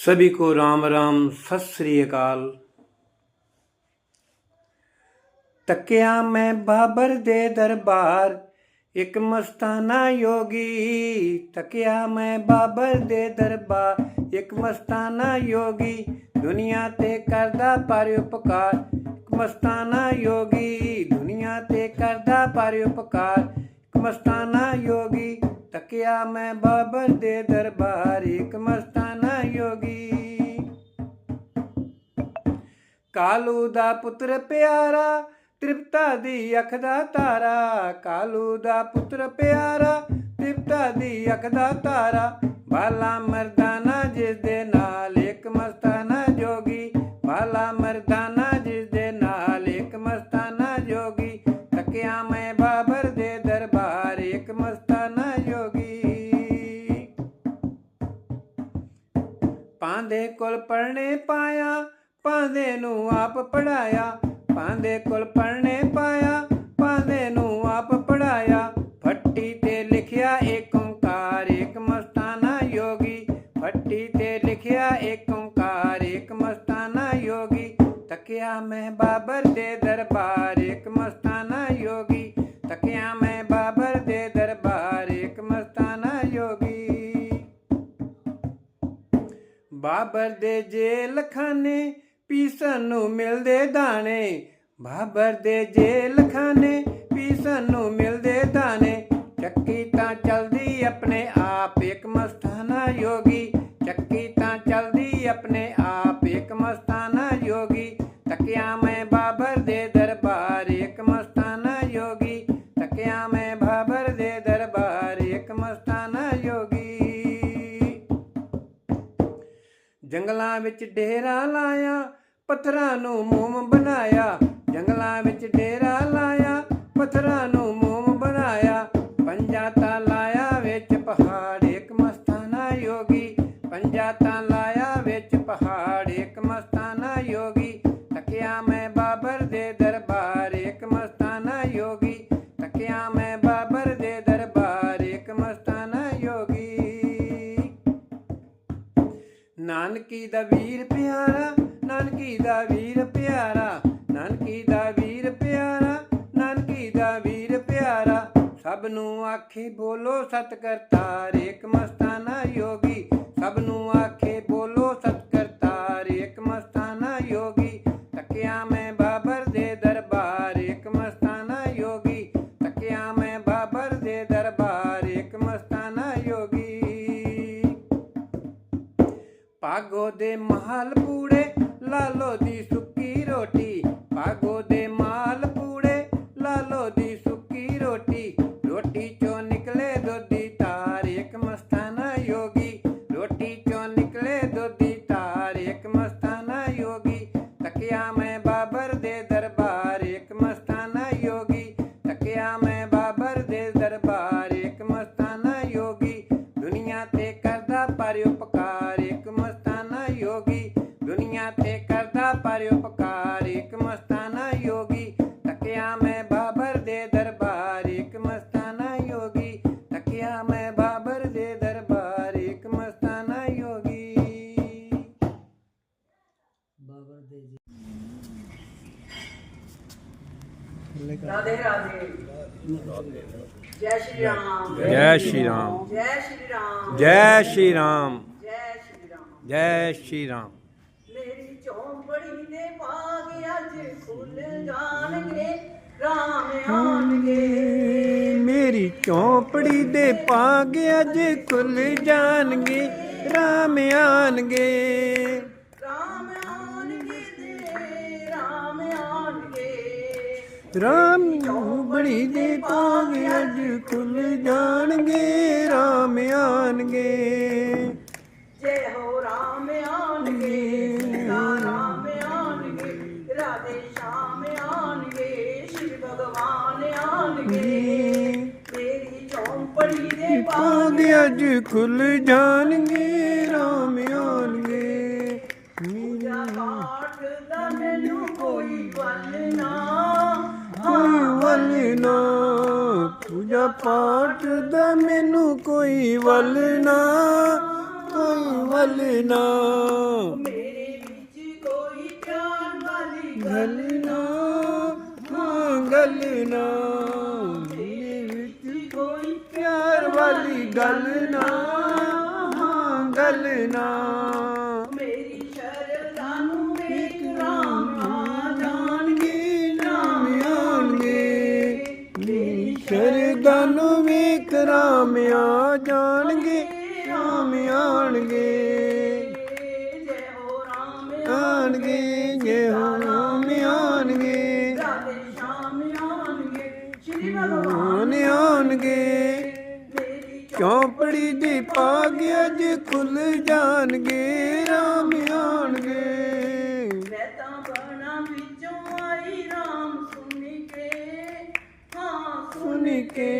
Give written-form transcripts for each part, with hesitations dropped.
सभी को राम राम सत श्री अकाल। तकिया मैं बाबर दे दरबार एक मस्ताना योगी। तकिया मैं बाबर दे दरबार एक मस्ताना योगी। दुनिया ते करदा परोपकार एक मस्ताना योगी। दुनिया ते करदा परोपकार एक मस्ताना योगी। तकिया मैं बाबर दे दरबार एक मस्ताना योगी। कालू दा पुत्र प्यारा तृप्ता दी अख दा तारा। कालू दा पुत्र प्यारा तृप्ता दी अख दा तारा। बाला मर्दाना जिस दे नाल एक मस्ताना जोगी। बाला मर्दाना जिस दे नाल एक मस्ताना जोगी। तकिया मैं बाबर दे दरबार एक मस्ताना योगी। पांदे कोल पढ़ने पाया पांदे नू आप पढ़ाया। पांदे कोल पढ़ने पाया पांदे नू आप पढ़ाया। फट्टी ते लिखिया एक ओंकार एक मस्ताना योगी। फट्टी ते लिखिया एक ओंकार एक मस्ताना योगी। तकिया मैं बाबर दे दरबार एक मस्ताना योगी। तकिया मैं बाबर दे दरबार एक मस्ताना योगी। बाबर दे जेल खाने पीसन नू मिलदे दाने। बाबर दे जेल खाने पीसन नू मिलदे दाने। चक्की तां चलदी अपने आप एक मस्ताना योगी। चक्की तां चलदी अपने आप एक मस्ताना योगी। तकिया मैं बाबर दे दरबार एक मस्ताना योगी। तकिया मैं बाबर दे दरबार एक मस्ताना योगी। जंगलां विच डेरा लाया पत्थरां नू मोम बनाया। जंगलां विच डेरा लाया पत्थरां नू मोम बनाया। पंजा तां लाया विच पहाड़ एक मस्ताना योगी। पंजा तां लाया विच पहाड़ एक मस्ताना योगी। तकिया मैं बाबर दे दरबार एक मस्ताना योगी। तकिया मैं बाबर दे दरबार एक मस्ताना योगी। नानकी दा वीर प्यारा नानकी दा वीर प्यारा। नानकी दा वीर प्यारा नानकी दा वीर प्यारा। सब नू आखे बोलो सत करतार एक मस्ताना योगी। सब नू आखे बोलो सत करतार एक मस्ताना योगी। तकिया मैं बाबर दे दरबार एक मस्ताना योगी। तकिया मैं बाबर दे दरबार एक मस्ताना योगी। पागो दे महल पूड़े लालो दी सुक्की रोटी। पागो दे माल पूड़े लालो दी सुक्की रोटी। रोटी चो निकले दोधी तार एक मस्ताना योगी। रोटी चो निकले दोधी तार एक मस्ताना योगी। तकिया मैं बाबर दे दरबार एक मस्ताना योगी। तकिया मैं बाबर दे दरबार एक मस्ताना योगी। दुनिया ते करदा परोपकार एक मस्ताना योगी। दुनिया ते करदा परोपकार एक मस्ताना योगी। तकिया मैं बाबर दे दरबार एक मस्ताना योगी। तकिया मैं बाबर दे दरबार एक मस्ताना योगी। बाबर दे राधे राधे। जय श्री राम। जय श्री राम। जय श्री राम। जय श्री राम। जय श्री राम। जय श्री राम। मेरी चौंपड़ी दे बाग अज खुल जाणगे राम आणगे। मेरी चौंपड़ी दे पाग अज खुल जाणगे राम आणगे। राम आणगे ते राम आणगे। राम चौंपड़ी दे पाग अज खुल जाणगे राम आणगे। जय हो राम आणगे सीता राम आणगे। राधे श्याम आणगे श्री भगवान आणगे। मेरी चौंपड़ी दे पाग अज खुल जाणगे राम आणगे। पूजा पाठ दा मैनू कोई वल ना। कोई वल ना। पूजा पाठ दा मैनू कोई वल ना। कोई ਮਲਣਾ ਮੇਰੇ ਵਿੱਚ ਕੋਈ ਪਿਆਰ ਵਾਲੀ ਗੱਲ ਗਲਣਾ ਹਾਂ ਗਲਣਾ ਮੇਰੇ ਵਿੱਚ ਕੋਈ ਪਿਆਰ ਵਾਲੀ ਗੱਲ ਨਾ ਹਾਂ ਗਲਣਾ ਮੇਰੀ ਸ਼ਰਧਾ ਨੂੰ ਵੇਖ ਰਾਮ ਆ ਜਾਣਗੇ ਰਾਮ ਆਣਗੇ ਮੇਰੀ ਸ਼ਰਧਾ ਨੂੰ ਵੇਖ ਰਾਮ ਆ ਜਾਣਗੇ ਰਾਮ ਆਣਗੇ ਜੈ ਹੋ ਰਾਮ ਆਣਗੇ ਜੇ ਹੋ ਰਾਮ ਆਣਗੇ ਰਾਧੇ ਸ਼ਾਮ ਆਣਗੇ ਸ਼੍ਰੀ ਆਣ ਭਗਵਾਨ ਆਣਗੇ ਮੇਰੀ ਚੌਂਪੜੀ ਦੇ ਭਾਗ ਅੱਜ ਖੁੱਲ ਜਾਣਗੇ ਰਾਮ ਆਣਗੇ ਮੈਂ ਤਾਂ ਬਣਾ ਵਿੱਚੋਂ ਆਈ ਰਾਮ ਸੁਣ ਕੇ ਹਾਂ ਸੁਣ ਕੇ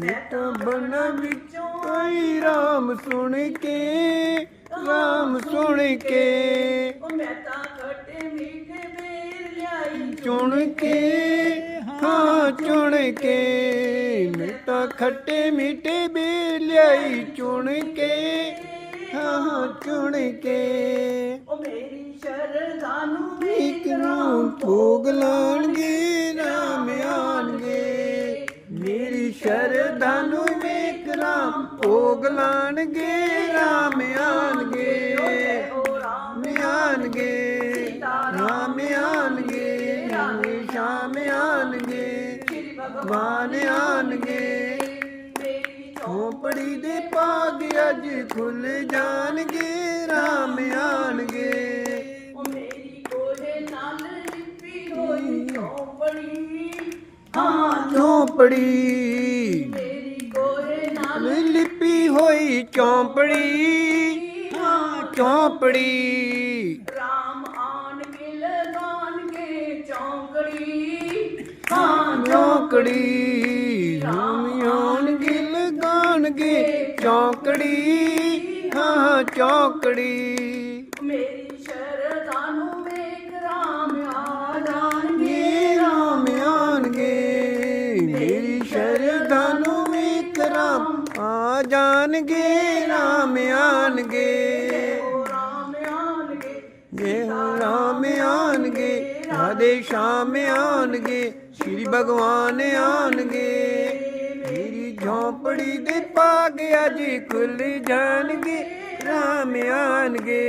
ਮੈਂ ਤਾਂ ਬਨ ਵਿੱਚੋਂ ਆਈ ਰਾਮ ਸੁਣ ਕੇ ਰਾਮ ਸੁਣ ਕੇ ਉਹ ਮੈਂ ਤਾਂ ਖੱਟੇ ਮੀਠੇ ਬੇਰ ਲਿਆਈ ਚੁਣ ਕੇ ਹਾਂ ਚੁਣ ਕੇ ਮੈਂ ਤਾਂ ਖੱਟੇ ਮਿੱਠੇ ਬੇ ਲਿਆਈ ਚੁਣ ਕੇ ਹਾਂ ਚੁਣ ਕੇ ਉਹ ਮੇਰੀ ਸ਼ਰਧਾ ਨੂੰ ਇੱਕ ਨੂੰ ਭੋਗ ਲਾਣਗੇ ਰਾਮ ਆਣਗੇ ਮੇਰੀ ਸ਼ਰਧਾ ਨੂੰ ਵੇਖ ਰਾਮ ਭੋਗ ਲਾਣਗੇ ਰਾਮ ਆਣਗੇ ਹੋ ਰਾਮ ਆਣਗੇ ਰਾਮ ਆਣਗੇ ਸ਼ਾਮ ਆਣਗੇ ਸ਼੍ਰੀ ਭਗਵਾਨ ਆਣਗੇ ਮੇਰੀ ਝੋਂਪੜੀ ਦੇ ਭਾਗ ਅੱਜ ਖੁੱਲ ਜਾਣਗੇ ਰਾਮ ਆਣਗੇ ਉਹ ਮੇਰੀ ਕੋਲੇ ਨਾਲ ਲਿਪੀ ਹੋਈ ਚੌਪੜੀ ਹਾਂ ਝੋਂਪੜੀ ਮੇਰੀ ਕੋਲੇ ਨਾਲ ਲਿਪੀ ਹੋਈ ਚੌਂਪੜੀ ਹਾਂ ਚੌਂਪੜੀ ਰਾਮ ਆਣਗੇ ਲਗਾਣਗੇ ਚੌਂਕੜੀ ਹਾਂ ਚੌਂਕੜੀ ਰਾਮ ਆਣਗੇ ਲਗਾਣਗੇ ਚੌਂਕੜੀ ਹਾਂ ਚੌਂਕੜੀ ਮੇਰੀ ਸ਼ਰਧਾ ਨੂੰ ਵੇਖ ਰਾਮ ਆ ਜਾਣਗੇ ਏ ਰਾਮ ਆਣਗੇ ਮੇਰੀ ਸ਼ਰਧਾ ਨੂੰ ਵੇਖ ਰਾਮ ਆ ਜਾਣਗੇ ਰਾਮ ਆਣਗੇ ਹੋ ਰਾਮ ਆਣਗੇ ਜੇ ਹੋ ਰਾਮ ਆਣਗੇ ਰਾਧੇ ਸ਼ਾਮ ਆਣਗੇ ਸ਼੍ਰੀ ਭਗਵਾਨ ਆਣਗੇ ਮੇਰੀ ਝੋਂਪੜੀ ਦੇ ਭਾਗ ਅੱਜ ਖੁੱਲ ਜਾਣਗੇ ਰਾਮ ਆਣਗੇ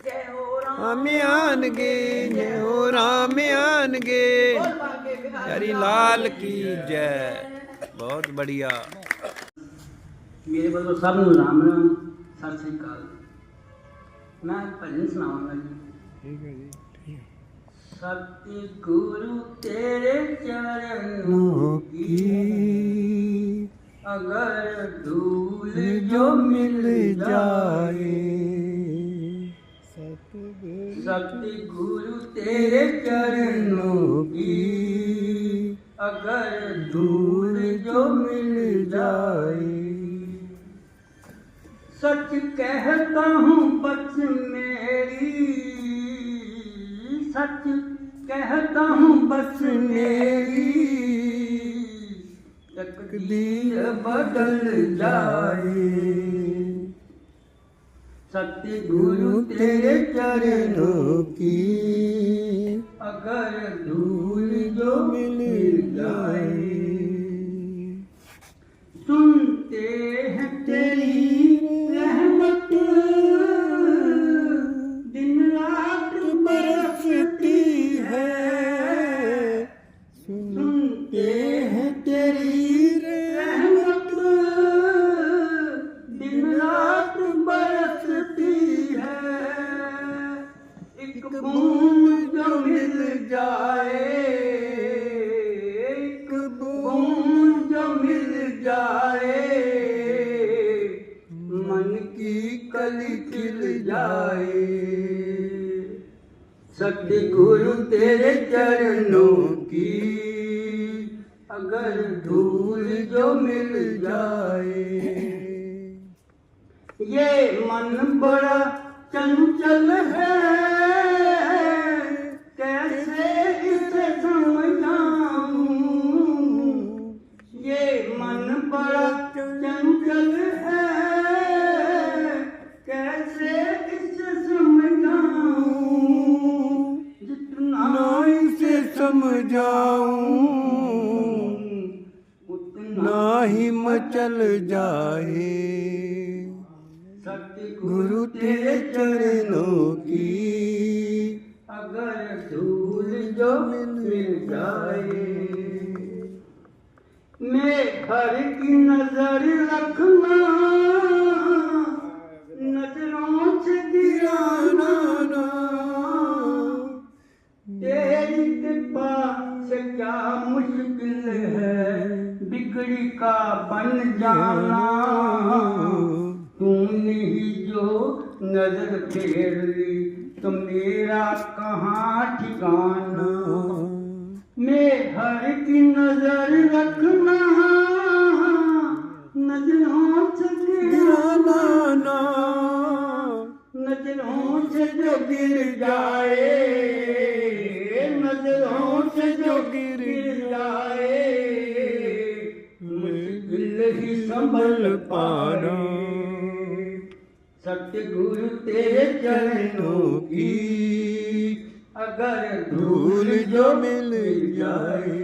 ਜੈ ਹੋ ਰਾਮ ਰਾਮ ਆਣਗੇ ਜੇ ਹੋ ਰਾਮ ਆਣਗੇ ਭਾਗੇ ਬਿਹਾਰੀ ਹਰੀ ਲਾਲ ਕੀ ਜੈ ਬਹੁਤ ਬੜੀਆ ਮੇਰੇ ਵੱਲੋਂ ਸਭ ਨੂੰ ਰਾਮ ਰਾਮ ਸਤਿ ਸ੍ਰੀ ਅਕਾਲ। ਮੈਂ ਭਜਨ ਸੁਣਾਵਾਂਗਾ ਜੀ। ਠੀਕ ਹੈ ਜੀ ਸਤਿਗੁਰੂ ਤੇਰੇ ਚਰਨੋਂ ਨੂੰ ਕੀ ਕੀ ਅਗਰ ਧੂਲ ਜੋ ਮਿਲ ਜਾਏ ਸਤਿਗੁਰੂ ਤੇਰੇ ਚਰਨੋਂ ਕੀ ਅਗਰ ਧੂਲ ਜੋ ਮਿਲ ਜਾਏ सच कहता हूँ बच मेरी सच कहता हूँ बच मेरी तकदीर बदल जाए सतगुरु तेरे चरणों की अगर धूल जो मिल जाए सुनते हैं तेरी रहमत दिन रात बरसती है सुनते हैं तेरी रहमत दिन रात बरसती है एक बूंद जो मिल जाए एक बूंद जो मिल जाए मन की कली खिल जाए सतगुरु तेरे चरणों की अगर धूल जो मिल जाए ये मन बड़ा चंचल है कैसे इसे समझाऊं ये मन बड़ा चंचल है निकल जाए। सतगुरु तेरे चरणों की अगर धूल जो मिल जाए, मैं हर की नजर रखना, नजरों से गिराना ना, तेरी कृपा से क्या मुश्किल है बिगड़ी का बन जाना। तूने ही जो नजर फेर ली तो मेरा कहाँ ठिकाना। मैं हर की नजर रखना, नजरों से गिराना ना, नजरों से जो गिर जाए, नजरों से जो गिर जाए, मुश्किल ही संभल पाना। सतगुरु तेरे चरणों की अगर धूल जो मिल जाए।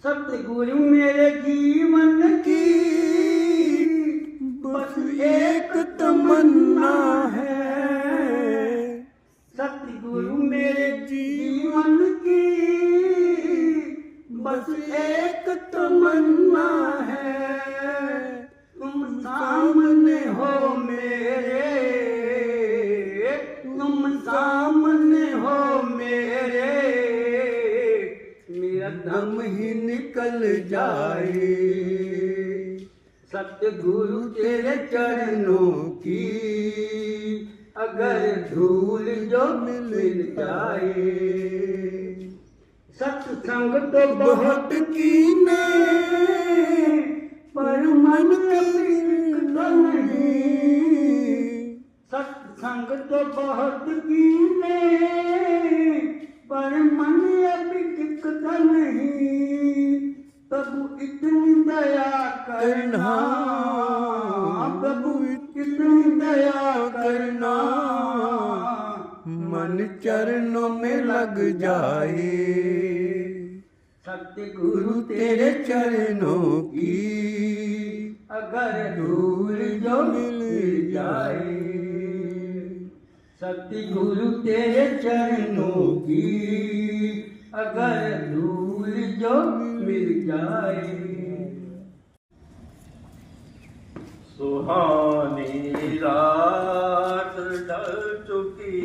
सतगुरु मेरे जीवन की बस एक तमन्ना है। सतगुरु मेरे जीवन की बस एक तमन्ना है। तुम सामने हो मेरे, तुम सामने हो मेरे, मेरा दम ही निकल जाए। सतगुरु तेरे चरणों की अगर धूल जो मिल जाए। सत्संग तो बहुत कीने पर मन कभी नहीं। सत्संग तो बहुत कीने पर मन अभी टिकता नहीं। प्रभु इतनी दया करना, प्रभु इतनी दया करना, मन चरणों में लग जाए। सतगुरु तेरे चरणों की अगर धूल जो मिल जाए। सतगुरु तेरे चरणों की अगर धूल जो मिल जाए। सुहानी रात ढल चुकी,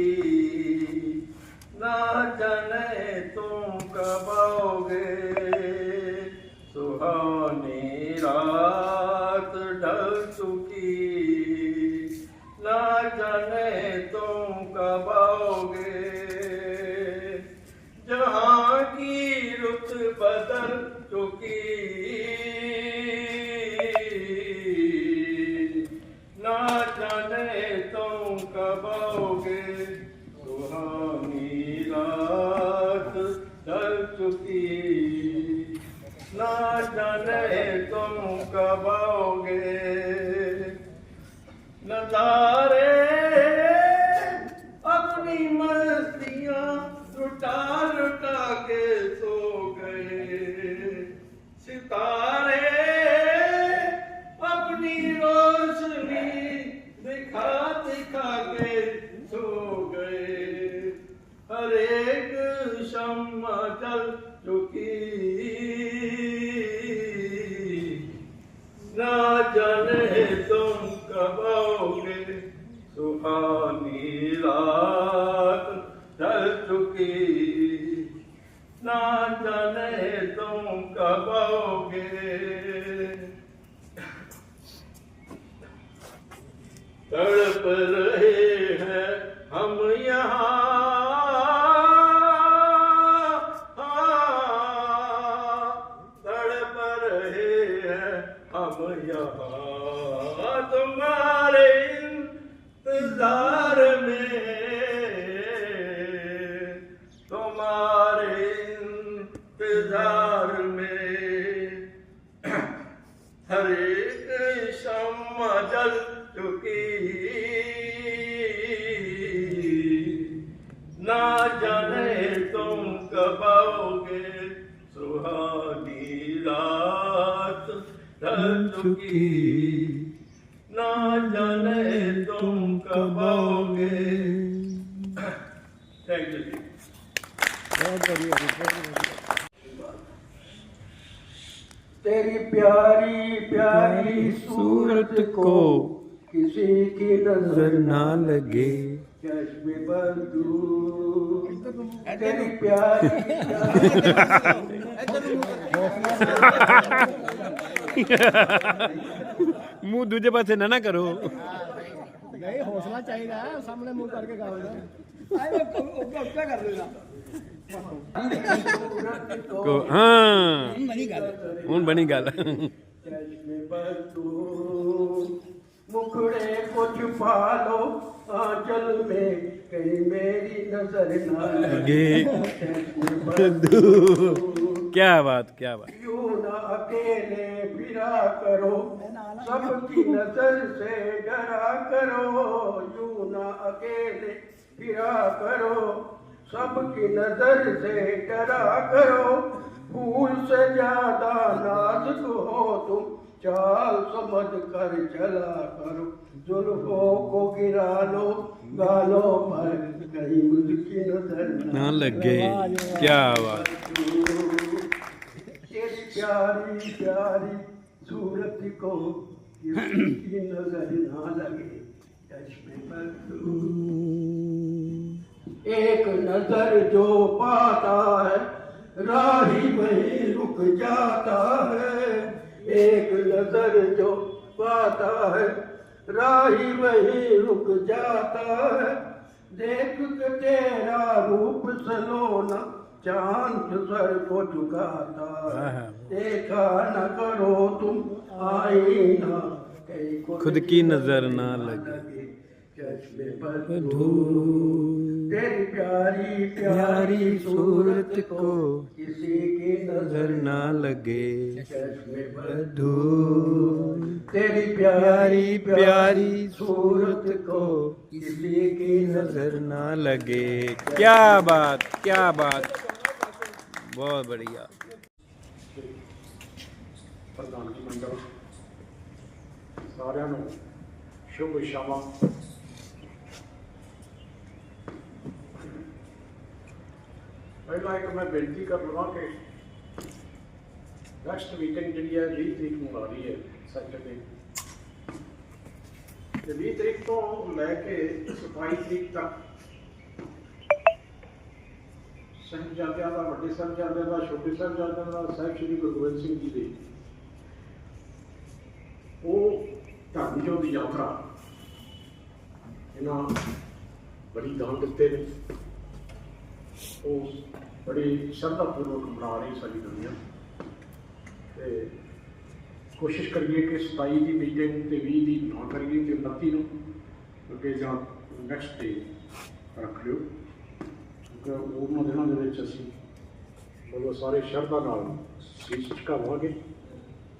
ना जाने तुम कब आओगे। सुहानी रात ढल चुकी, ना जाने तुम कब आओगे। जहाँ की रुत बदल चुकी, ना जाने तुम कब आओगे। सुहानी रात ढल चुकी, ना जाने तुम कब आओगे। नज़ारे अपनी मस्तियाँ लुटा लुटा के सो गए। सितारे अपनी रोशनी दिखा दिखा के सो गए। हर एक शम्मा जल चुकी, ना जाने तुम कब आओगे। सुहानी रात ढल चुकी, ना जाने तुम कब आओगे। तड़प रहे हैं हम यहाँ, तड़प रहे हैं हम यहाँ तुम्हारे इंतजार में, तुम्हारे इंतजार में। हर एक शम्मा जल चुकी, ना जाने तुम कब आओगे। सुहानी रात ना जाने तुम कब आओगे। थैंक यू जी। तेरी प्यारी प्यारी सूरत को किसी की नजर ना लगे। चश्मे बंधु तेरी प्यारी मुंह दूजे पासे ना करो। नहीं हौसला चाहिए सामने मुंह करके को हाँ हूँ बनी गल। चश्मे बंधु मुखड़े को छुपा लो आंचल में कहीं मेरी नजर ना लगे। चश्मे बंधु क्या बात क्या बात। यूं ना अकेले फिरा करो सबकी नजर से डरा करो। यूं ना अकेले फिरा करो सबकी नजर से डरा करो। फूल से ज्यादा नाजुक हो तुम चाल समझ कर चला करो। जुल्फों को गिरा लो गालों पर कहीं मुझकी नजर ना लगे। क्या बात। तेरी प्यारी प्यारी सूरत को किसी की नजर ना लगे। चश्मे बंधु एक नजर जो पाता है राही वहीं रुक जाता है। एक नजर जो पाता है राही वहीं रुक जाता है। देख के तेरा रूप सलोना चांद सर को झुकाता है। देखा न करो तुम आईना कहीं को खुद की नजर ना लगे। चश्मे बंधु तेरी प्यारी प्यारी सूरत को किसी की नजर ना लगे। चश्मे बंधु तेरी प्यारी प्यारी सूरत को किसी की नजर ना लगे। क्या बात क्या बात। बहुत बढ़िया। ਪ੍ਰਧਾਨ ਜੀ ਮੰਡਲ ਸਾਰਿਆਂ ਨੂੰ ਸ਼ੁਭ ਸ਼ਾਮਾਂ। ਪਹਿਲਾਂ ਇੱਕ ਮੈਂ ਬੇਨਤੀ ਕਰ ਲਵਾਂ ਕਿ ਨੈਕਸਟ ਮੀਟਿੰਗ ਜਿਹੜੀ ਹੈ 20 ਤਰੀਕ ਨੂੰ ਆ ਰਹੀ ਹੈ ਸੈਟਰਡੇ, ਤੇ 20 ਤਰੀਕ ਤੋਂ ਲੈ ਕੇ 22 ਤਰੀਕ ਤੱਕ ਸਾਹਿਬਜ਼ਾਦਿਆਂ ਦਾ, ਵੱਡੇ ਸਾਹਿਬਜ਼ਾਦਿਆਂ ਦਾ, ਛੋਟੇ ਸਾਹਿਬਜ਼ਾਦਿਆਂ ਦਾ, ਸਾਹਿਬ ਸ਼੍ਰੀ ਗੁਰੂ ਗੋਬਿੰਦ ਸਿੰਘ ਜੀ ਦੇ ਉਹ ਧਰਮ ਜੋਤ ਦੀ ਯਾਤਰਾ ਇਹਨਾਂ ਬੜੀ ਦਾਨ ਦਿੱਤੇ ਨੇ। ਉਹ ਬੜੀ ਸ਼ਰਧਾਪੂਰਵਕ ਮਨਾ ਰਹੀ ਸਾਡੀ ਦੁਨੀਆ, ਤੇ ਕੋਸ਼ਿਸ਼ ਕਰੀਏ ਕਿ 27 ਦੀ ਮੀਟਿੰਗ ਤੇ 20 ਦੀ ਨਾ ਕਰੀਏ ਤੇ 29 ਨੂੰ ਅੱਗੇ ਜਾਂ ਨੈਕਸਟ ਡੇ ਰੱਖ ਲਿਓ, ਕਿਉਂਕਿ ਉਹਨਾਂ ਦਿਨਾਂ ਦੇ ਵਿੱਚ ਅਸੀਂ ਮਤਲਬ ਸਾਰੇ ਸ਼ਰਧਾ ਨਾਲ ਸੀਸ ਝੁਕਾਵਾਂਗੇ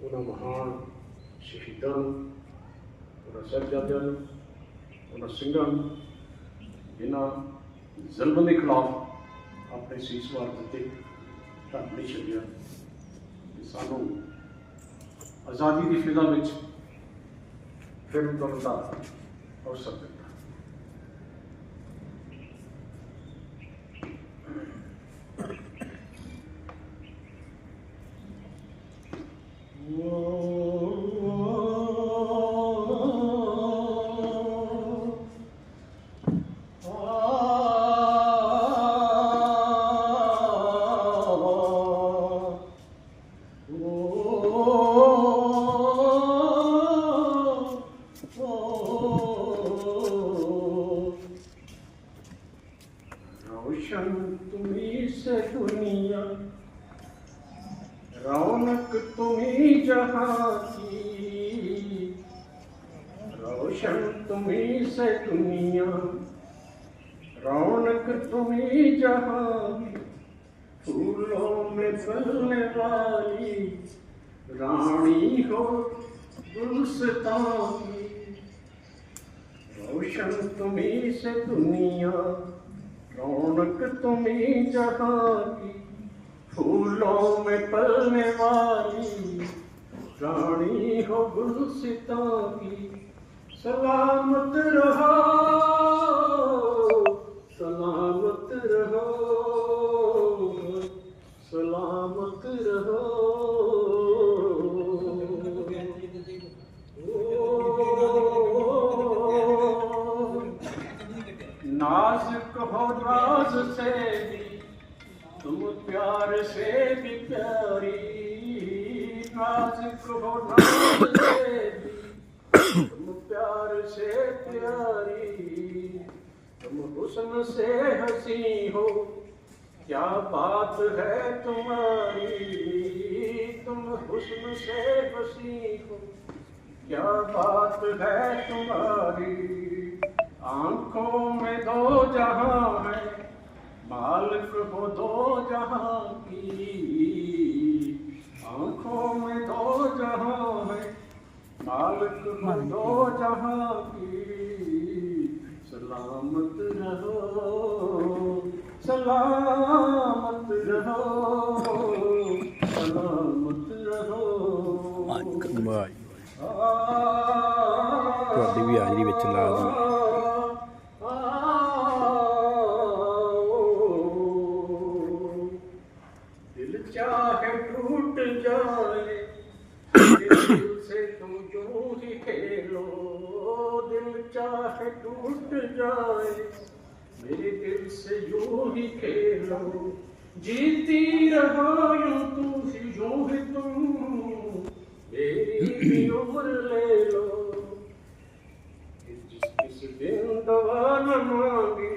ਉਹਨਾਂ ਮਹਾਨ ਸ਼ਹੀਦਾਂ ਨੂੰ, ਉਹਨਾਂ ਸਾਹਿਬਜ਼ਾਦਿਆਂ ਨੂੰ, ਉਹਨਾਂ ਸਿੰਘਾਂ ਨੂੰ ਜਿਨ੍ਹਾਂ ਜ਼ੁਲਮ ਦੇ ਖਿਲਾਫ ਆਪਣੇ ਸੀਸ ਵਾਰ ਦਿੱਤੇ, ਧਰਮ ਨਹੀਂ ਛੱਡਿਆ, ਸਾਨੂੰ ਆਜ਼ਾਦੀ ਦੀ ਫਿਜ਼ਾ ਵਿੱਚ ਫਿਰ ਉਤਰਨ ਦਾ ਅਵਸਰ ਦਿੱਤਾ। रोशन तुम्ही से दुनिया, रौनक तुम्ही जहाँ की। रोशन तुम्ही से दुनिया, रौनक तुम्ही जहाँ की। फूलों में फलने वाली रानी हो गुलस्तां की। रोशन तुम्ही से दुनिया, रौनक तुम्ही जहाँ की। फूलों में पलने वाली रानी हो गुलसितां की सलामत रहो, सलामत रहो, सलामत रहो। नाजुक हो नाज से भी तुम प्यार से भी प्यारी, नाजुक हो नाज से भी तुम प्यार से प्यारी, तुम हुस्न से हंसी हो, क्या बात है तुम्हारी, तुम हुस्न से हंसी हो, क्या बात है तुम्हारी। आंखों में दो जहां है, मालिक हो दो जहां की, आंखों में दो जहां है, मालिक हो दो जहां की। सलामत रहो, सलामत रहो, सलामत रहो। ਤੁਹਾਡੀ ਵੀ ਹਾਜ਼ਰੀ ਵਿੱਚ ਲਾ ਦੂੰ। दिल चाहे टूट जाए, दिल से तुम यूं ही खेलो, दिल चाहे टूट जाए, मेरे दिल से यूं ही खेलो, जीती रहो यूं तू ही, यूं ही तुम मेरी भी उम्र ले लो। इस दिन दवा न मांगी,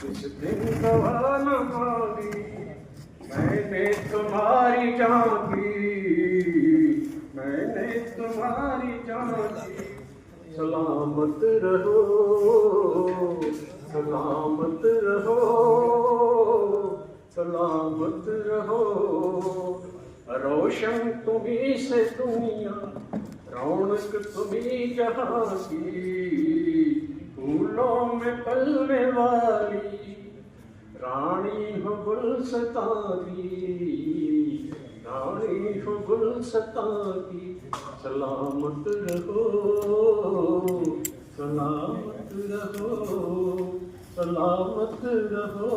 इस दिन दवा न मांगी, मैंने तुम्हारी जान की, मैंने तुम्हारी जान की। सलामत रहो, सलामत रहो, सलामत रहो। रोशन तुम्हीं से दुनिया, रौनक तुम्हीं जहां की, फूलों में पलने वाली रानी हो गुलसितां की, रानी हो गुलसितां की। सलामत रहो, सलामत रहो, सलामत रहो।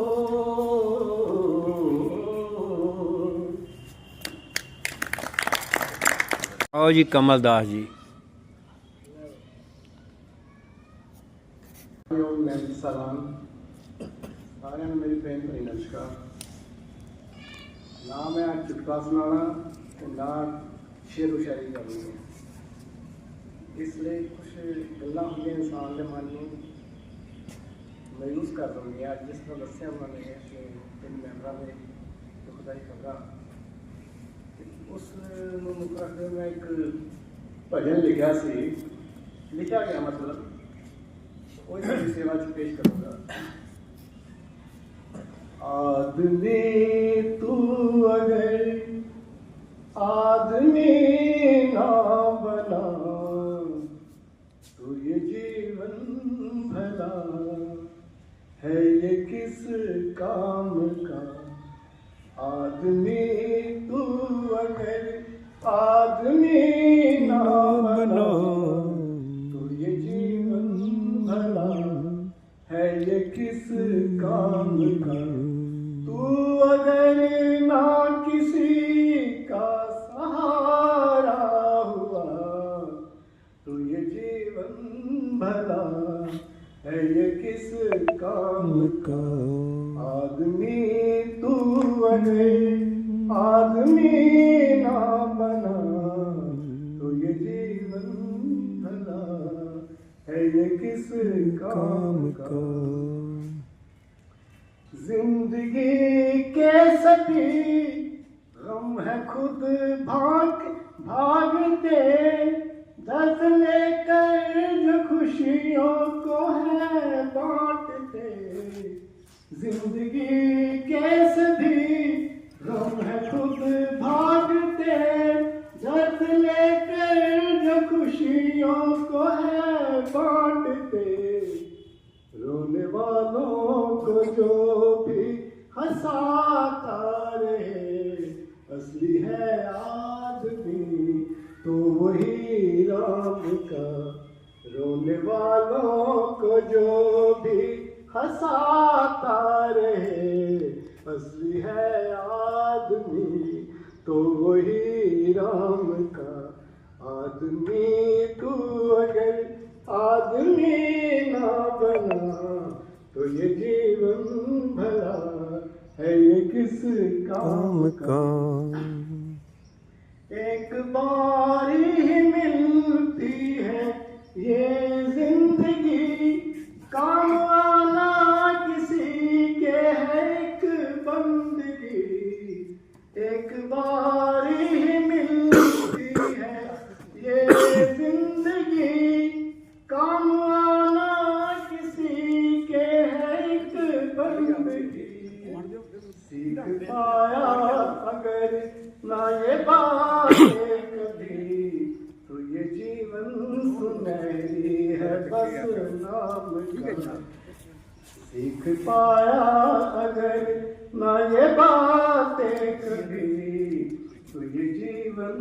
आओ जी कमल दास जी। सलाम सारे मेरी प्रेम भरी नमस्कार। ना मैं आज चुटका सुनाना तो ना शेर शायरी करनी है, इसलिए कुछ गल्लां होंगे इंसान के मन में मायूस कर देंगे। अज जिस तरह दसिया उन्होंने कि इन मैंबरों ने दुखदाई खबर, उस मुख रखते मैं एक भजन लिखा सी, लिखा गया मतलब वो इसकी सेवा च पेश करूँगा। आदमी तू अगर आदमी ना बना, तो ये जीवन भला है ये किस काम का। आदमी तू अगर आदमी ना बना, तो ये जीवन भला है ये किस काम का। तू अगर ना किसी का सहारा हुआ, तो ये जीवन भला है ये किस काम का। आदमी तू अगर आदमी ना बना, तो ये जीवन भला है ये किस काम का। जिंदगी के सभी गम है खुद भागते, दर्द लेकर जो खुशियों को है बांटते। जिंदगी के सभी गम है खुद भागते, दर्द लेकर जो खुशियों को है बांटते। रोने वालों को जो भी हंसाता रहे, असली है आदमी तो वही राम का, रोने वालों को जो भी हंसाता रहे, असली है आदमी तो वही राम का। आदमी तू अगर आदमी ना बना तो ये जीवन भला है ये किस काम का। एक बारी ही मिलती है ये जिंदगी, काम आना किसी के है एक बंदगी। एक बारी ही मिलती है ये जिंदगी, काम आना किसी के है एक बंदगी। सीख पाया अगर ना ये बातें कभी, तो ये जीवन सुनहरी है बस नाम का। सीख पाया अगर ना ये बातें कभी, तो ये जीवन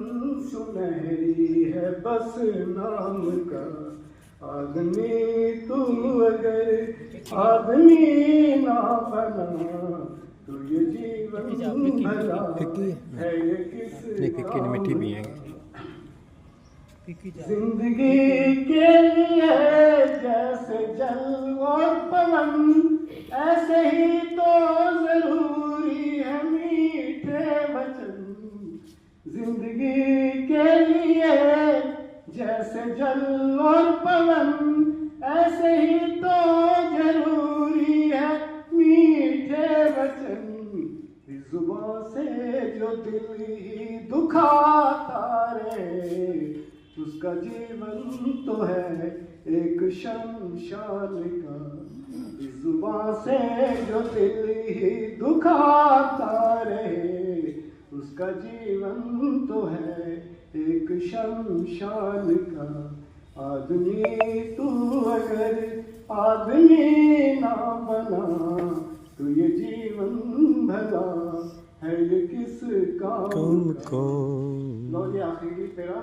सुनहरी है बस नाम का। आदमी तू अगर आदमी ना बना तो ये जीवन भला है ये किस मिट्टी भी है। जिंदगी के लिए जैसे जल और पवन, ऐसे ही तो जरूरी है मीठे वचन। जिंदगी के लिए जैसे जल और पवन, ऐसे ही तो जरूरी है मीठे वचन। इस जुबान से जो दिल ही दुखाता रहे, उसका जीवन तो है एक शमशान का। इस जुबान से जो दिल ही दुखाता रहे, उसका जीवन तो है एक शमशान का। आदमी तू अगर आदमी ना बना तो ये जीवन भला है ये किस काम का। लो जी आखिरी तेरा।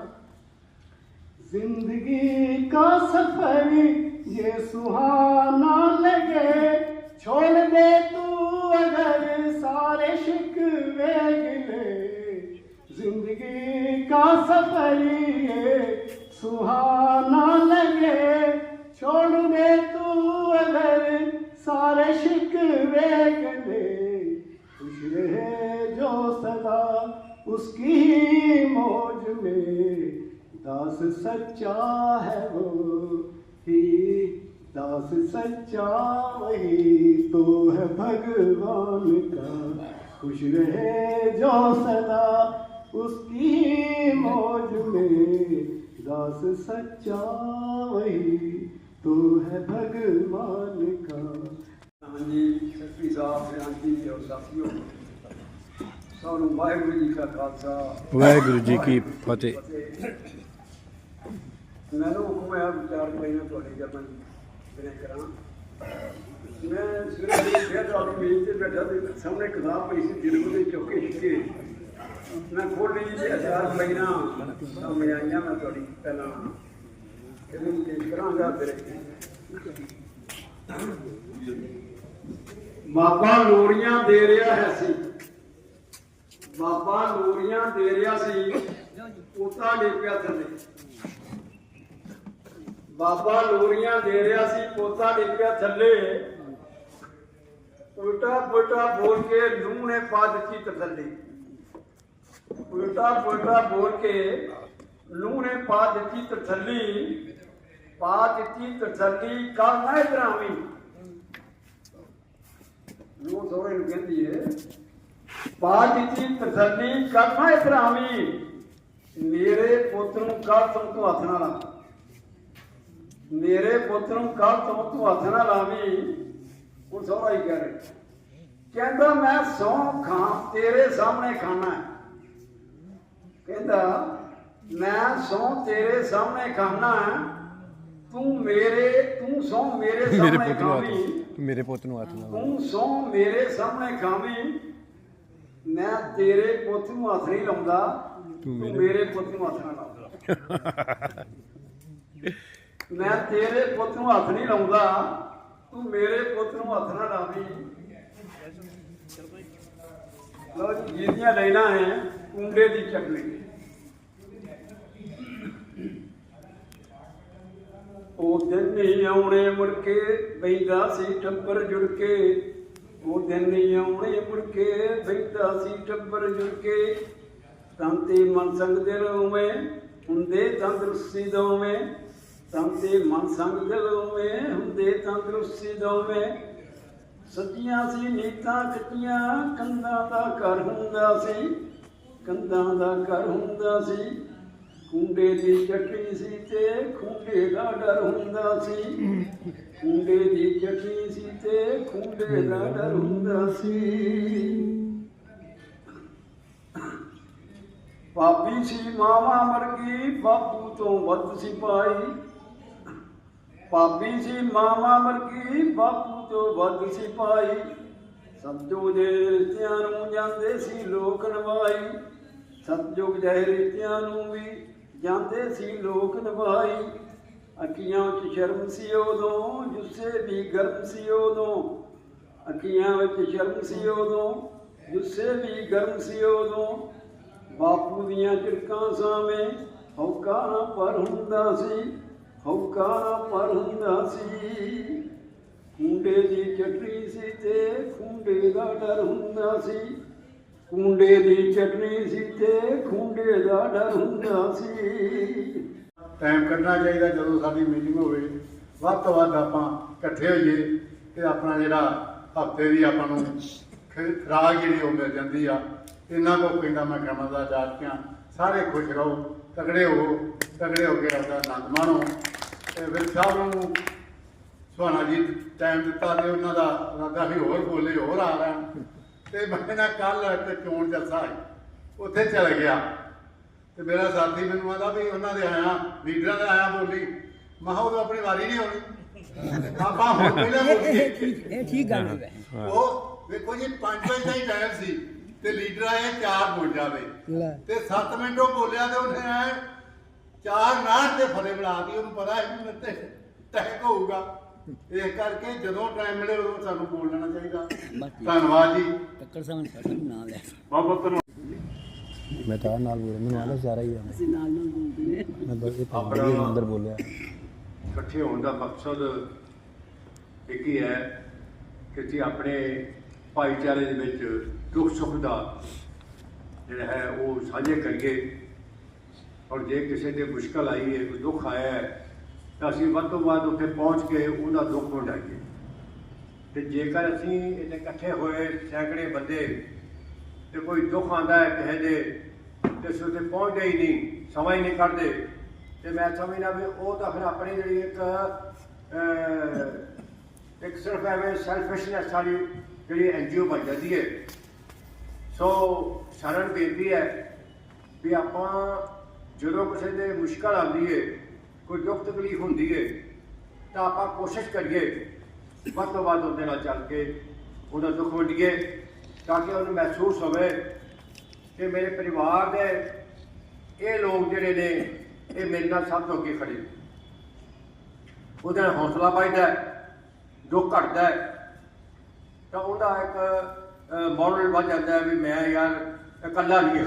जिंदगी का सफर ये सुहाना लगे, छोड़ दे तू अगर सारे शिकवे गिले। जिंदगी का सफर ये सुहाना लगे, छोड़ दे तू अगर सारे शिकवे गिले। खुश रहे जो सदा उसकी ही मौज में, दास सच्चा है वो ही, दास सच्चा वही तो है भगवान का। खुश रहे जो सदा उसकी मौज में, दास सच्चा वही तो है भगवान का। हाँ जी, सतरी साहब आंटी जी और साथियों, सानू वाहिगुरू जी का खालसा वाहिगुरू जी की फतेह। मैंने हुक्म है विचार करना थोड़ी जब मैं विनय करा। मैं सवेरे फिर अपनी मेज से बैठा तो सामने किताब पई सी दिल में चौके छिके मैं खोली जी हजार महीना सामने आईया। मैं थोड़ी पहला ਇਹਨੂੰ ਪੇਸ਼ ਕਰਾਂਗਾ ਤੇਰੇ। ਬਾਬਾ ਲੋਰੀਆਂ ਦੇ ਰਿਹਾ ਹੈ ਸੀ, ਬਾਬਾ ਲੋਰੀਆਂ ਦੇ ਰਿਹਾ ਸੀ, ਪੋਤਾ ਡੇਪਿਆ ਥੱਲੇ। ਬਾਬਾ ਲੋਰੀਆਂ ਦੇ ਰਿਹਾ ਸੀ, ਪੋਤਾ ਡੇਪਿਆ ਥੱਲੇ। ਉਲਟਾ ਪੁਲਟਾ ਬੋਲ ਕੇ ਨੂੰਹ ਨੇ ਪਾ ਦਿੱਤੀ ਤਸੱਲੀ। ਉਲਟਾ ਪੁਲਟਾ ਬੋਲ ਕੇ ਨੂੰਹ ਨੇ ਪਾ ਦਿੱਤੀ ਤਸੱਲੀ। पा दी तसली कल ना इधर आवी। नूं सोहरे नूं कहंदी है पा दी तसली कल ना इधर आवी, मेरे पुत नूं कल तू हथ ना ला, मेरे पुत नूं कल तू हथ ना लावी। हुण सोहरा ही कह रहे, कहंदा मैं सौ खा तेरे सामने खाना है। कहंदा मैं सौ तेरे सामने खाना है, तू सौ मेरे सामने खावी, मेरे पुत नूं हथ ना ला, तू सौ मेरे सामने खावी। मैं तेरे पुत नूं हथ नहीं लाउंदा, ਤੂੰ ਮੇਰੇ ਪੁੱਤ ਨੂੰ ਹੱਥ ਨਾ ਲਾ। ਮੈਂ ਤੇਰੇ ਪੁੱਤ ਨੂੰ ਹੱਥ ਨਹੀਂ ਲਾਉਂਦਾ, ਤੂੰ ਮੇਰੇ ਪੁੱਤ ਨੂੰ ਹੱਥ ਨਾ ਲਾਵੀਂ। ਲਓ ਜੀ, ਜਿਹਦੀਆਂ ਲਾਈਨਾਂ ਹੈ ਕੁੰਡੇ ਦੀ ਚਟਨੀ। ਉਹ ਦਿਨ ਨਹੀਂ ਆਉਣੇ ਮੁੜ ਕੇ, ਬੈਂਦਾ ਸੀ ਟੱਬਰ ਜੁੜ ਕੇ। ਉਹ ਦਿਨ ਨਹੀਂ ਆਉਣੇ ਮੁੜ ਕੇ, ਬੈਂਦਾ ਸੀ ਟੱਬਰ ਜੁੜ ਕੇ। ਤਨ ਤੇ ਮਨ ਸੰਗ ਦਿਲ ਉਵੇਂ, ਹੁੰਦੇ ਤੰਦਰੁਸਤੀ ਦੋਵੇਂ। ਤਨ ਤੇ ਮਨ ਸੰਗ ਦਿਲ ਉਵੇਂ, ਹੁੰਦੇ ਤੰਦਰੁਸਤੀ ਦੋਵੇਂ। ਸੱਜੀਆਂ ਸੀ ਨੀਤਾਂ ਕੱਟੀਆਂ, ਕੰਧਾਂ ਦਾ ਘਰ ਹੁੰਦਾ ਸੀ। ਕੰਧਾਂ ਦਾ ਘਰ ਹੁੰਦਾ ਸੀ। ਕੁੰਡੇ ਦੀ ਚਟਨੀ ਸੀ ਤੇ ਖੂੰਡੇ ਦਾ ਡਰ ਹੁੰਦਾ ਸੀ। ਕੁੰਡੇ ਦੀ ਚਟਨੀ ਸੀ ਤੇ ਖੂੰਡੇ ਦਾ ਡਰ ਹੁੰਦਾ ਸੀ। ਭਾਬੀ ਸੀ ਮਾਵਾ ਮਰਗੀ, ਬਾਪੂ ਤੋਂ ਵੱਧ ਸਿਪਾਹੀ। ਭਾਬੀ ਸੀ ਮਾਵਾ ਮਰਗੀ, ਬਾਪੂ ਤੋਂ ਵੱਧ ਸਿਪਾਹੀ। ਸਤਜੁਗ ਦੇ ਰਿਸ਼ਤਿਆਂ ਨੂੰ ਜਾਂਦੇ ਸੀ ਲੋਕ ਨਿਭਾਈ। ਸਤਜੁਗ ਦੇ ਰਿਸ਼ਤਿਆਂ ਨੂੰ ਵੀ ਜਾਂਦੇ ਸੀ ਲੋਕ ਨਿਭਾਈ। ਅੱਖੀਆਂ 'ਚ ਸ਼ਰਮ ਸੀ ਉਦੋਂ, ਜੁੱਸੇ ਵੀ ਗਰਮ ਸੀ ਉਦੋਂ। ਅੱਖੀਆਂ ਵਿੱਚ ਸ਼ਰਮ ਸੀ ਉਦੋਂ, ਜੁੱਸੇ ਵੀ ਗਰਮ ਸੀ ਉਦੋਂ। ਬਾਪੂ ਦੀਆਂ ਝਿੜਕਾਂ ਸਾਵੇਂ ਹੌਕਾ ਨਾ ਪਰ ਹੁੰਦਾ ਸੀ। ਹੌਕਾ ਨਾ ਪਰ ਹੁੰਦਾ ਸੀ। ਕੁੰਡੇ ਦੀ ਚਟਨੀ ਸੀ ਤੇ ਖੂੰਡੇ ਦਾ ਡਰ ਹੁੰਦਾ ਸੀ। ਕੁੰਡੇ ਦੀ ਚਟਨੀ ਸੀ ਤੇ ਖੂੰਡੇ ਦਾ ਡਰ ਹੁੰਦਾ ਸੀ। ਟਾਈਮ ਕੱਢਣਾ ਚਾਹੀਦਾ ਜਦੋਂ ਸਾਡੀ ਮੀਟਿੰਗ ਹੋਵੇ, ਵੱਧ ਤੋਂ ਵੱਧ ਆਪਾਂ ਇਕੱਠੇ ਹੋਈਏ ਤੇ ਆਪਣਾ ਜਿਹੜਾ ਹਫ਼ਤੇ ਦੀ ਆਪਾਂ ਨੂੰ ਖੁਰਾਕ ਜਿਹੜੀ ਉਹ ਮਿਲ ਜਾਂਦੀ ਆ। ਇਹਨਾਂ ਕੋ ਕਹਿੰਦਾ ਮੈਂ ਕਮਦਾ ਜਾਟਕਿਆਂ ਸਾਰੇ ਖੁਸ਼ ਰਹੋ, ਤਗੜੇ ਹੋ ਕੇ ਆਪਦਾ ਆਨੰਦ ਮਾਣੋ। ਤੇ ਫਿਰ ਸਾਹਿਬ ਨੂੰ ਸੁਹਾਣਾ ਜੀ ਟਾਈਮ ਦਿੱਤਾ ਤੇ ਉਹਨਾਂ ਦਾ ਇਰਾਦਾ ਵੀ ਹੋਰ ਬੋਲੇ, ਹੋਰ ਆ ਲੈਣ। ਤੇ ਮੈਂ ਨਾ ਕੱਲ੍ਹ ਤੇ ਚੋਣ ਜਲਸਾ ਸੀ, ਉੱਥੇ ਚਲ ਗਿਆ ਤੇ ਮੇਰਾ ਸਾਥੀ ਮੈਨੂੰ ਆਂਦਾ ਵੀ ਉਹਨਾਂ ਦੇ ਆਇਆ, ਲੀਡਰਾਂ ਦਾ ਆਇਆ ਬੋਲੀ। ਮੈਂ ਕਿਹਾ ਉਦੋਂ ਆਪਣੀ ਵਾਰੀ ਨਹੀਂ ਹੋਣੀ, ਆਪਾਂ ਹੁਣ ਪਹਿਲਾਂ ਬੋਲੀਏ। ਇਹ ਠੀਕ ਗੱਲ ਹੈ। ਉਹ ਵੇਖੋ ਜੀ 5 ਵਜੇ ਦਾ ਹੀ ਟਾਈਮ ਸੀ ਤੇ ਲੀਡਰ ਆਏ 4 ਬੋਲ ਜਾਵੇ ਤੇ 7 ਮਿੰਟ ਉਹ ਬੋਲਿਆ ਤੇ ਉਹਨੇ ਐ 4 ਨਾਟ ਤੇ ਫਲੇ ਬਣਾ ਦੀ। ਉਹਨੂੰ ਪਤਾ ਹੈ ਵੀ ਮੇਰੇ ਤੇ ਟੈਕ ਹੋਊਗਾ। ਇਸ ਕਰਕੇ ਜਦੋਂ ਟਾਈਮ ਮਿਲੇ ਉਦੋਂ ਸਾਨੂੰ ਬੋਲ ਲੈਣਾ ਚਾਹੀਦਾ। ਧੰਨਵਾਦ ਜੀ। ਟੱਕਰ ਸਾਹਮਣੇ ਸਾਡਾ ਨਾਮ ਲੈ। ਬਹੁਤ ਬਹੁਤ ਧੰਨਵਾਦ। ਮੈਂ ਤਾਂ ਨਾਲ ਬੋਲ, ਮੈਨੂੰ ਆਲਾ ਸਾਰਾ ਹੀ ਆ। ਅਸੀਂ ਨਾਲ ਬੋਲਦੇ ਨੇ। ਮੈਂ ਬਸ ਇਹ ਤਾਂ ਅੰਦਰ ਬੋਲਿਆ। ਇਕੱਠੇ ਹੋਣ ਦਾ ਮਕਸਦ ਇੱਕ ਹੀ ਹੈ ਕਿ ਅਸੀਂ ਆਪਣੇ ਭਾਈਚਾਰੇ ਦੇ ਵਿੱਚ ਦੁੱਖ ਸੁੱਖ ਦਾ ਜਿਹੜਾ ਹੈ ਉਹ ਸਾਂਝੇ ਕਰੀਏ। ਔਰ ਜੇ ਕਿਸੇ ਦੇ ਮੁਸ਼ਕਲ ਆਈ ਹੈ, ਕੋਈ ਦੁੱਖ ਆਇਆ ਹੈ, ਤਾਂ ਅਸੀਂ ਵੱਧ ਤੋਂ ਵੱਧ ਉੱਥੇ ਪਹੁੰਚ ਕੇ ਉਹਦਾ ਦੁੱਖ ਵੰਡਾਈਏ। ਅਤੇ ਜੇਕਰ ਅਸੀਂ ਇੱਥੇ ਇਕੱਠੇ ਹੋਏ ਸੈਂਕੜੇ ਬੰਦੇ ਤੇ ਕੋਈ ਦੁੱਖ ਆਉਂਦਾ ਹੈ ਕਿਸੇ ਦੇ ਤੇ ਅਸੀਂ ਉੱਥੇ ਪਹੁੰਚਦੇ ਹੀ ਨਹੀਂ, ਸਮਾਂ ਹੀ ਨਹੀਂ ਕੱਢਦੇ, ਤੇ ਮੈਂ ਸਮਝਦਾ ਵੀ ਉਹ ਤਾਂ ਫਿਰ ਆਪਣੀ ਜਿਹੜੀ ਇੱਕ ਸਿਰਫ ਐਵੇਂ ਸੈਲਫਿਸ਼ਨੈਸ ਵਾਲੀ ਜਿਹੜੀ NGO ਬਣ ਜਾਂਦੀ ਹੈ। ਸੋ ਸਾਰਿਆਂ ਨੂੰ ਬੇਨਤੀ ਹੈ ਵੀ ਆਪਾਂ ਜਦੋਂ ਕਿਸੇ ਦੇ ਮੁਸ਼ਕਲ ਆਉਂਦੀ ਹੈ, ਕੋਈ ਦੁੱਖ ਤਕਲੀਫ ਹੁੰਦੀ ਹੈ, ਤਾਂ ਆਪਾਂ ਕੋਸ਼ਿਸ਼ ਕਰੀਏ ਵੱਧ ਤੋਂ ਵੱਧ ਉਹਦੇ ਨਾਲ ਚੱਲ ਕੇ ਉਹਦਾ ਦੁੱਖ ਵੰਡੀਏ, ਤਾਂ ਕਿ ਉਹਨੂੰ ਮਹਿਸੂਸ ਹੋਵੇ ਕਿ ਮੇਰੇ ਪਰਿਵਾਰ ਦੇ ਇਹ ਲੋਕ ਜਿਹੜੇ ਨੇ ਇਹ ਮੇਰੇ ਨਾਲ ਸਭ ਤੋਂ ਅੱਗੇ ਖੜੇ। ਉਹਦੇ ਨਾਲ ਹੌਸਲਾ ਵੱਧਦਾ, ਦੁੱਖ ਘਟਦਾ, ਤਾਂ ਉਹਦਾ ਇੱਕ ਮੋਰਲ ਵੱਧ ਜਾਂਦਾ ਵੀ ਮੈਂ ਯਾਰ ਇਕੱਲਾ ਨਹੀਂ ਹਾਂ।